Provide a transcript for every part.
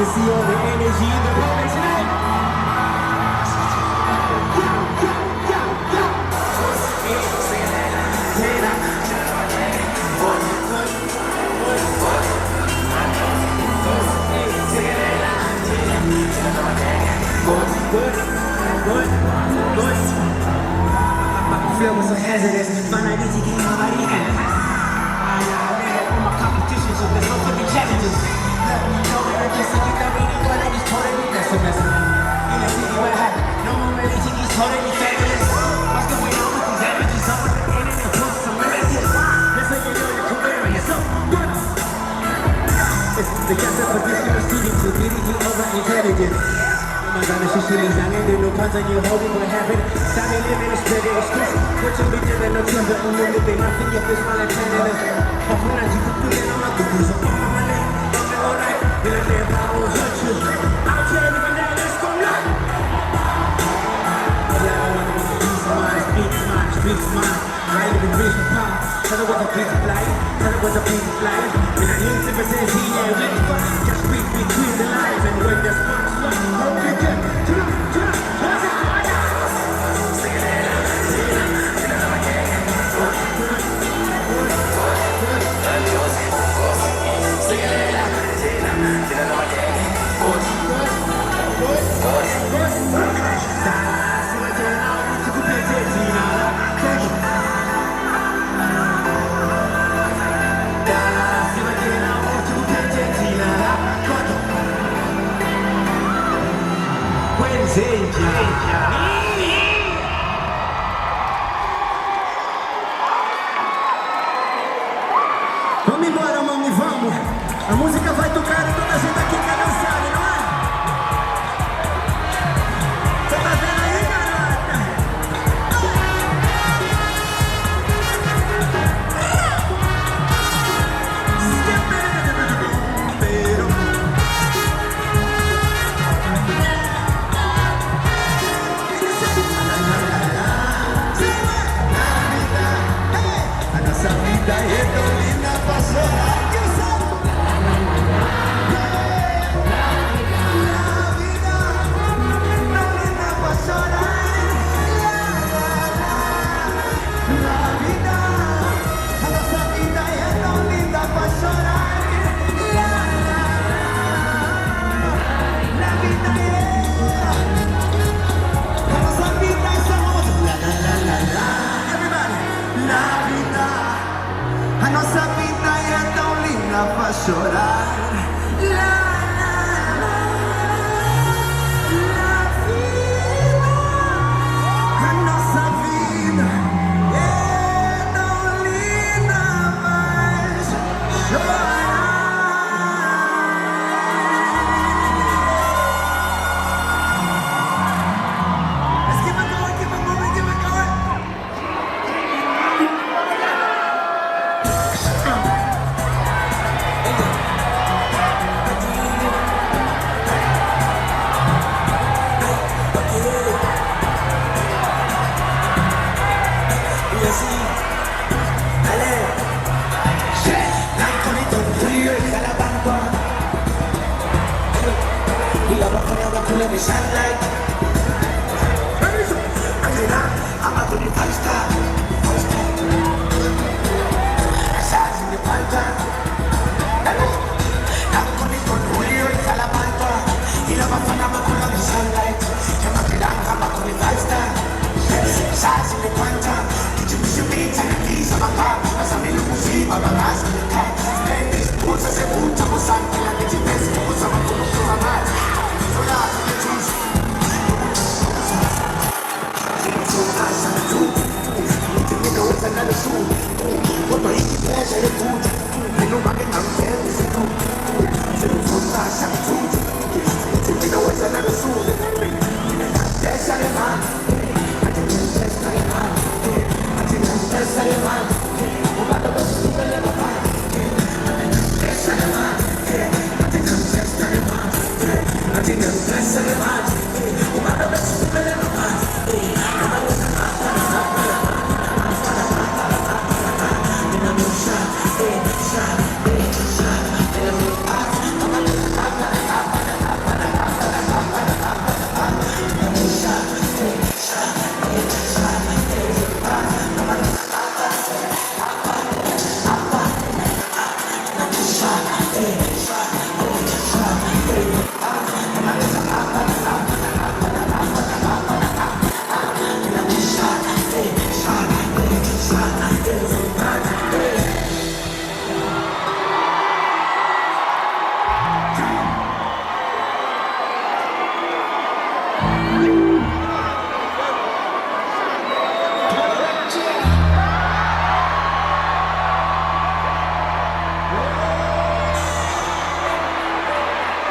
to see all the energy in the building tonight. Feel was so hazardous, find out easy, can't nobody handle it. All my competition, so there's no fucking challenges. Let me know that I just see you got me, but I just totally that's a mess. In the city where I had no more religion, he's totally fabulous. What's going on with these amateurs? I'm with the internet, plus some messages. That's how you know your career is so good. It's the gas of position. stupidity over intelligence. Oh my god, she really young and no content you holding what happened. Time living is better excuse. What you be doing no timber and no living nothing if it's my channel. But when I keep doing I'm not doing so I'm my leg. I'm alright. Then I live I will hurt you. I'll tell you when that is come live. Yeah, I wanna be peace of mind, speak mind. I ain't even reach my power. Tell her what's a piece of life. Tell her what's a piece of life. When I hear the percent, he ain't really fun. Just read between the lines and when the sparks fly. Okay, good. Vamos embora, mami, vamos. A música vai tocar e toda a gente aqui quer dançar, não é? Você tá vendo aí, garota? A nossa vida é tão linda, passou. A nossa vida é tão linda pra chorar. A nossa vida é tão linda pra chorar. Let's keep it going, keep it moving, keep it going. Let me shine like I'm a good five-star Size in the pipeline I'm going to Julio y Salamanca Y la bafana me con la sunlight Yo me quedan I'm a good five-star Size in the pipeline Que you should be telling me I'm a car As I'm in the movie, I'm a mask in the car Spend this pulse as a boot I'm a son, I'm a get best Pulse, I'm a good to my mind So yeah, I'm a juice Another shoe, what my easy pleasure is food. I know I can have fair is a food. So the food fast and food. You know it's another shoe. That's a man. I think that's a man. I think that's a man. Who got the best people in the mind? That's a man. I think that's a man. I think that's a man. Who got the best people in the mind?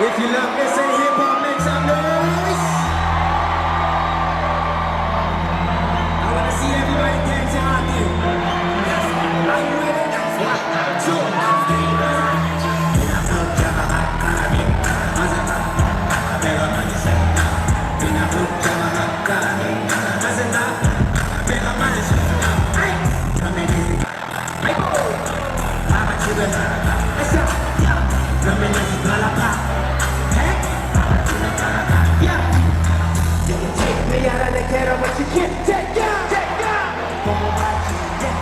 If you love this and hip hop, make some noise. I want to see everybody dancing out there. Are you ready? 1, 2, 3, 4, 5, 6, 7, 8, 9, 10.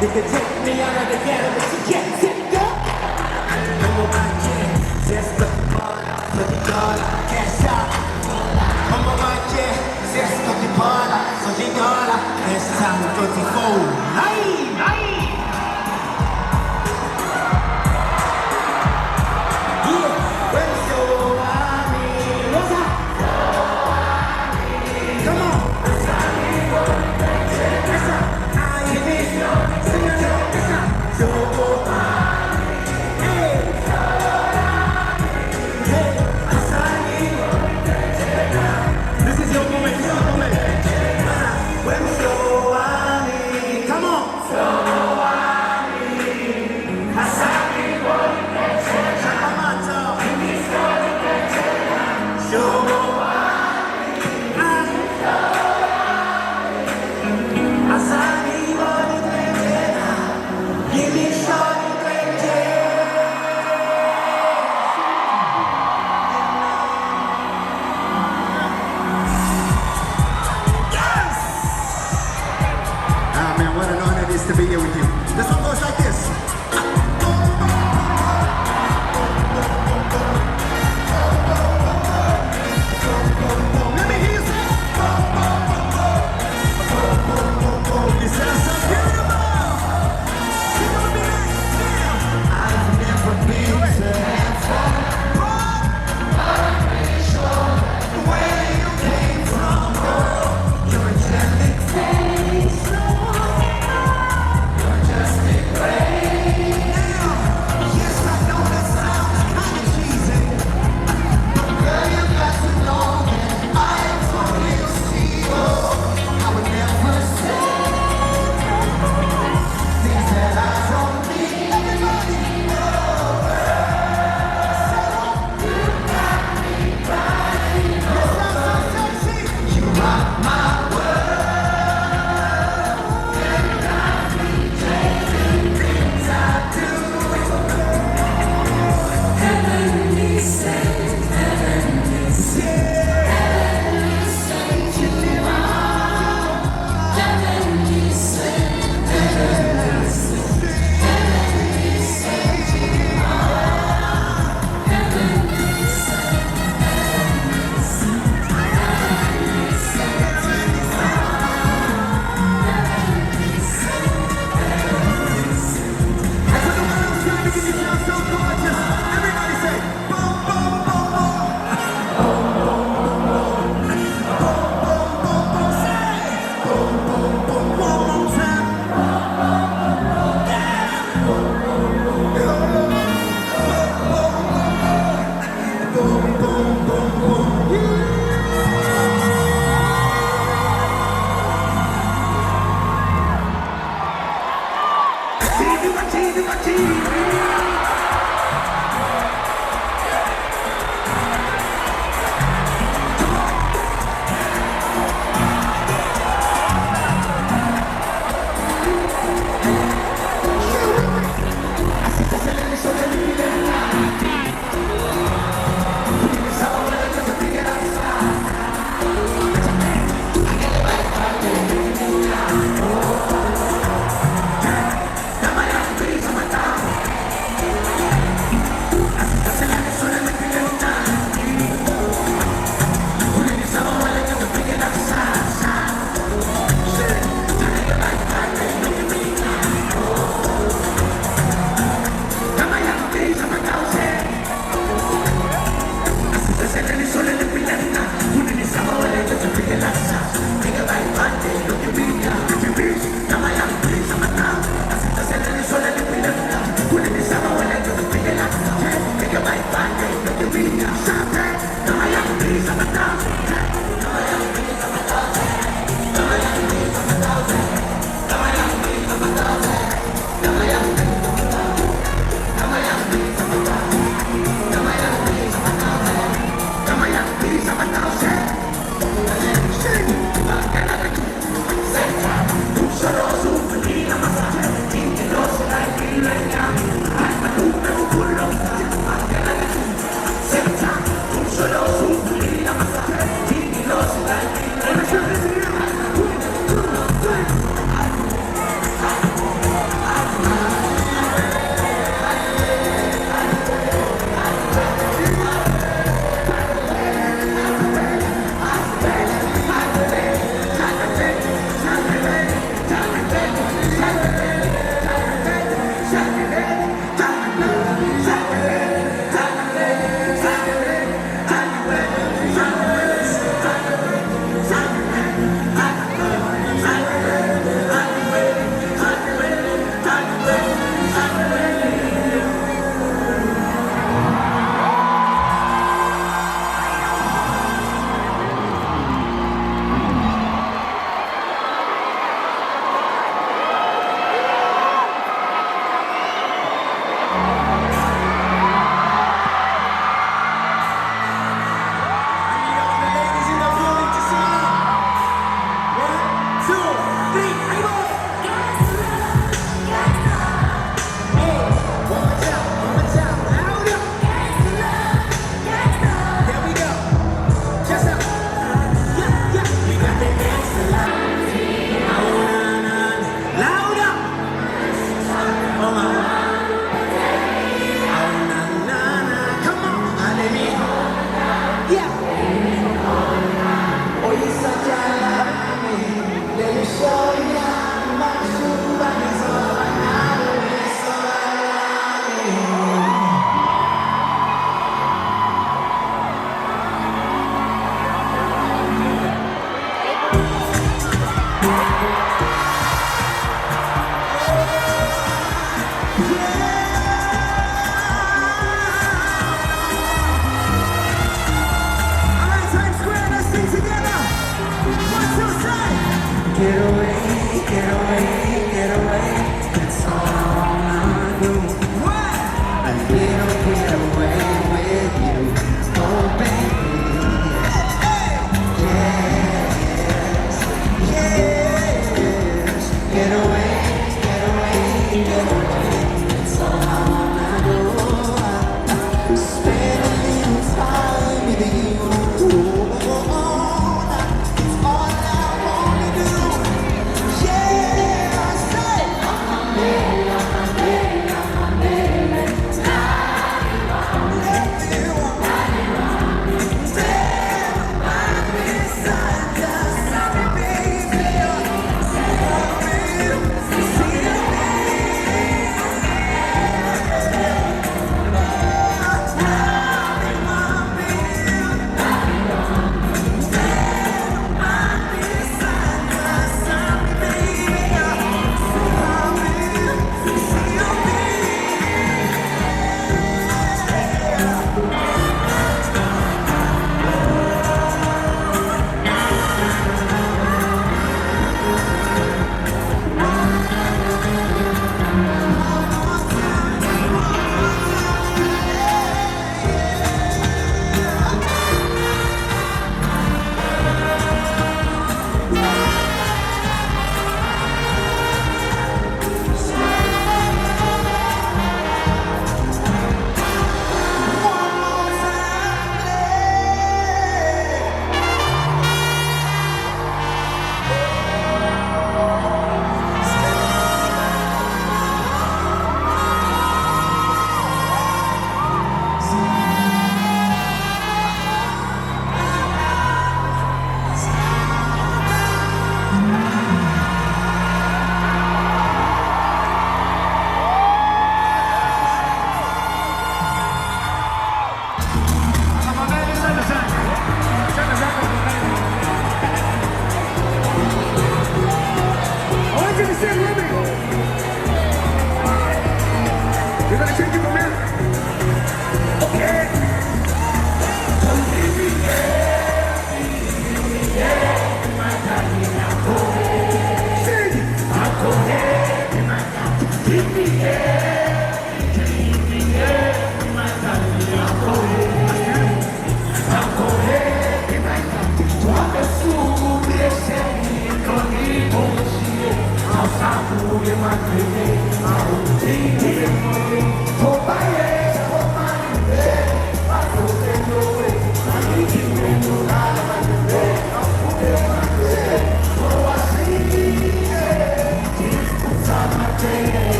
You can take me out of the ghetto, but you can't take up. Como vai ter? Sexta bola, tô de dólar, cash out. Como vai ter? Sexta de bola, sou de dólar, cash out, tô de fogo. Ai, ai. To be here with you. This one goes like this. Let me hear you say. It sounds so beautiful. You wanna be like now? I've never been to heaven. I'm pretty sure where you came from. Your angelic face. Stop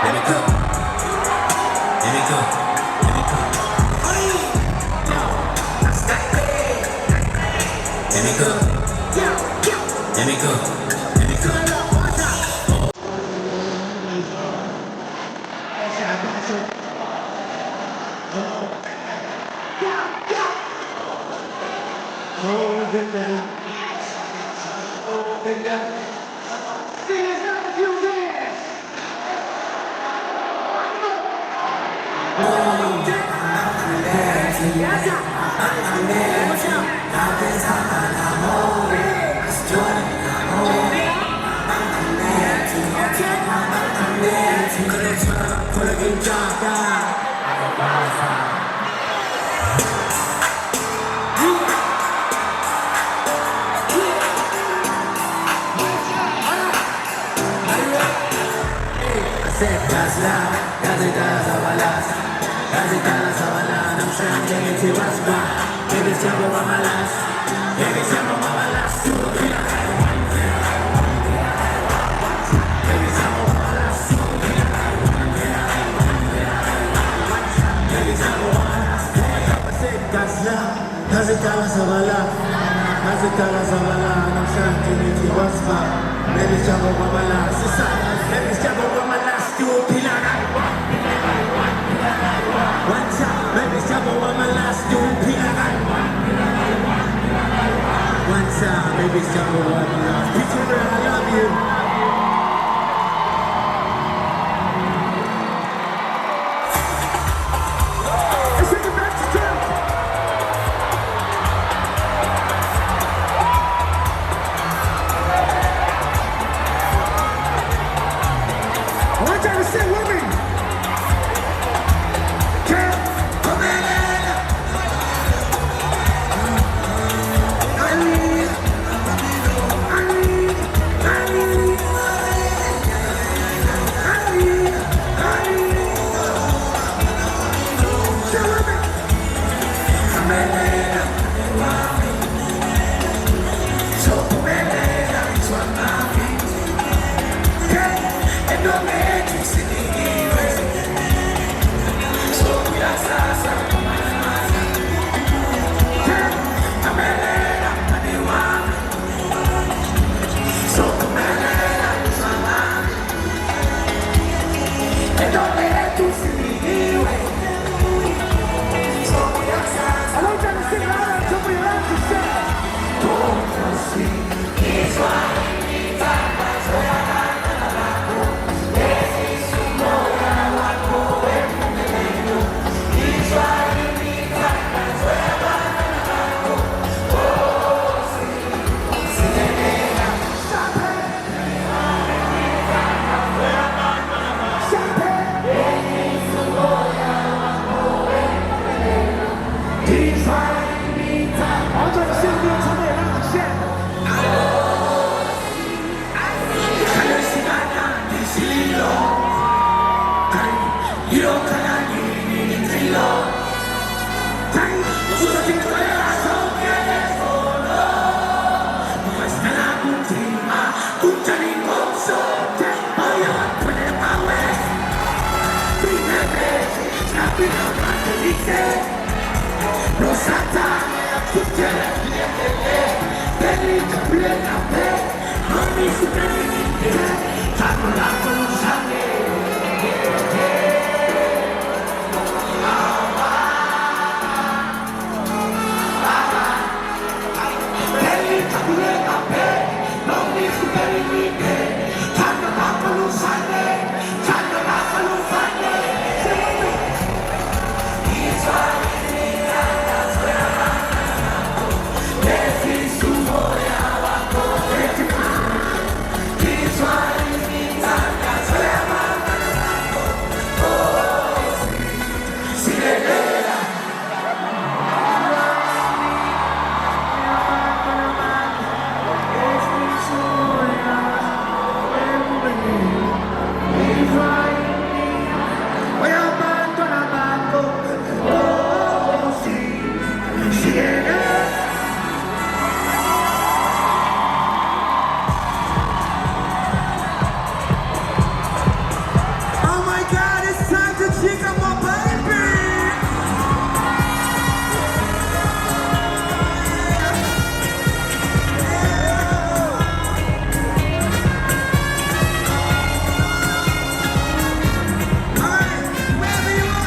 Let me go. Let me go. Let me go. Let me go. Let me go. Let me go. 어제 생긴 전에